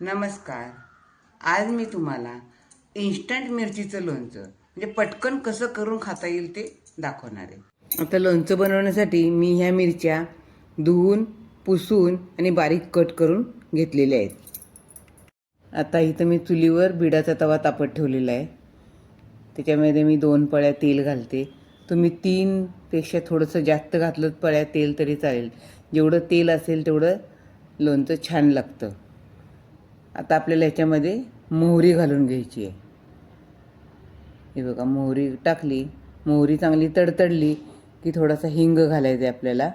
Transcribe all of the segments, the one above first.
नमस्कार. आज मी तुम्हाला इन्स्टंट मिरचीचं लोणचं म्हणजे पटकन कसं करून खाता येईल ते दाखवणार आहे. आता लोणचं बनवण्यासाठी मी ह्या मिरच्या धुवून पुसून आणि बारीक कट करून घेतलेल्या आहेत. आता इथं मी चुलीवर बिडाचा तवा तापत ठेवलेला आहे. त्याच्यामध्ये मी 2 पळ्या तेल घालते. तुम्ही 3 पेक्षा थोडंसं जास्त घातलं पळ्या तेल तरी चालेल. जेवढं तेल असेल तेवढं लोणचं छान लागतं. आता आपल्याला ह्याच्यामध्ये मोहरी घालून घ्यायची आहे. हे बघा, मोहरी टाकली. मोहरी चांगली तडतडली की थोडासा हिंग घालायचा आहे आपल्याला.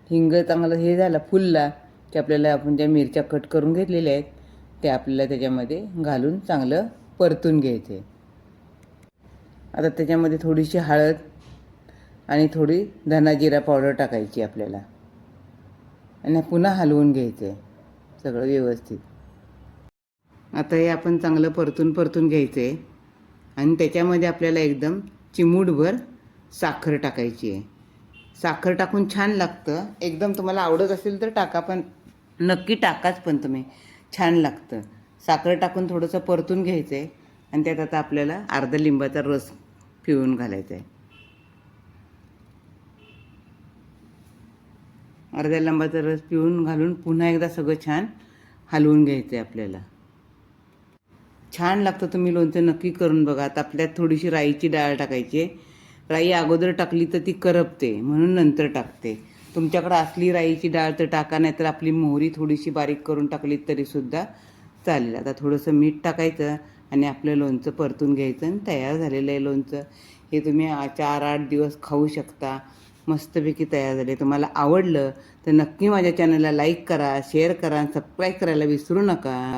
हिंग चांगलं हे झाला फुलला की आपल्याला आपण ज्या मिरच्या कट करून घेतलेल्या आहेत त्या आपल्याला त्याच्यामध्ये घालून चांगलं परतून घ्यायचं आहे. आता त्याच्यामध्ये थोडीशी हळद आणि थोडी धना जिरा पावडर टाकायची आपल्याला आणि पुन्हा हलवून घ्यायचं आहे सगळं व्यवस्थित. आता हे आपण चांगलं परतून घ्यायचं आहे आणि त्याच्यामध्ये आपल्याला एकदम चिमूटभर साखर टाकायची आहे. साखर टाकून छान लागतं. एकदम तुम्हाला आवडत असेल तर टाका, पण नक्की टाकाच, पण तुम्ही छान लागतं. साखर टाकून थोडंसं परतून घ्यायचं आहे आणि त्यात आता आपल्याला अर्धा लिंबाचा रस पिळून घालायचा आहे. अर्ध्या लिंबाचा रस पिळून घालून पुन्हा एकदा सगळं छान हलवून घ्यायचं आहे आपल्याला. छान लागतं. तुम्ही लोणचं नक्की करून बघा. आता आपल्यात थोडीशी राईची डाळ टाकायची. राई अगोदर टाकली तर ती करपते, म्हणून नंतर टाकते. तुमच्याकडे असली राईची डाळ तर टाका, नाहीतर आपली मोहरी थोडीशी बारीक करून टाकली तरीसुद्धा चालेल. आता थोडंसं मीठ टाकायचं आणि आपलं लोणचं परतून घ्यायचं आणि तयार झालेलं आहे लोणचं. हे तुम्ही 4-8 दिवस खाऊ शकता. मस्तपैकी तयार झाले. तुम्हाला आवडलं तर नक्की माझ्या चॅनलला लाईक करा, शेअर करा, सबस्क्राईब करायला विसरू नका.